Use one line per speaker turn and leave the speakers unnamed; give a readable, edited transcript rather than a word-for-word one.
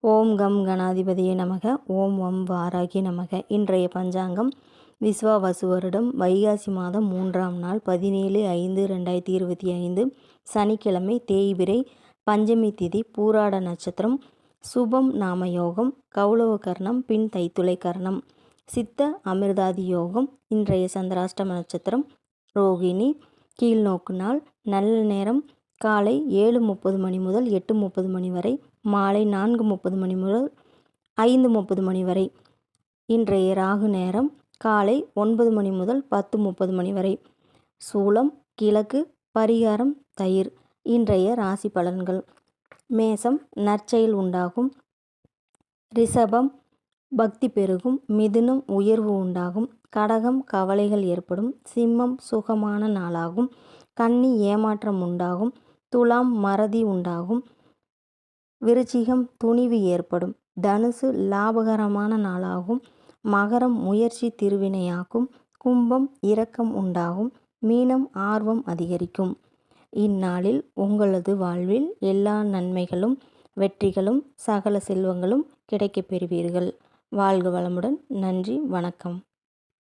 ஓம் come கணாதிபதியே நமக. ஓம் வம் வாராகி நமக. இன்றைய பஞ்சாங்கம் விஸ்வாவசு வருடம் வைகாசி மாதம் 3ஆம் நாள் 17/5/2025 சனிக்கிழமை, தேய்பிறை, பஞ்சமி திதி, பூராட நட்சத்திரம், சுபம் நாம யோகம், கௌளவ கர்ணம், பின் தைத்துளை கர்ணம், சித்த அமிர்தாதி யோகம். இன்றைய சந்திராஷ்டம நட்சத்திரம் ரோகிணி. கீழ்நோக்கு நாள். நல்ல நேரம் காலை 7:30 மணி முதல் 8:30 மணி வரை, மாலை 4:30 மணி முதல் 5:30 மணி வரை. இன்றைய ராகு நேரம் காலை 9 மணி முதல் 10:30 மணி வரை. சூலம் கிழக்கு. பரிகாரம் தயிர். இன்றைய ராசி பலன்கள். மேசம் நற்செயல் உண்டாகும். ரிஷபம் பக்தி பெருகும். மிதுனம் உயர்வு உண்டாகும். கடகம் கவலைகள் ஏற்படும். சிம்மம் சுகமான நாளாகும். கன்னி ஏமாற்றம் உண்டாகும். துலாம் மறதி உண்டாகும். விருச்சிகம் துணிவு ஏற்படும். தனுசு லாபகரமான நாளாகும். மகரம் முயற்சி திருவினையாக்கும். கும்பம் இரக்கம் உண்டாகும். மீனம் ஆர்வம் அதிகரிக்கும். இந்நாளில் உங்களது வாழ்வில் எல்லா நன்மைகளும் வெற்றிகளும் சகல செல்வங்களும் கிடைக்கப் பெறுவீர்கள். வாழ்க வளமுடன். நன்றி, வணக்கம்.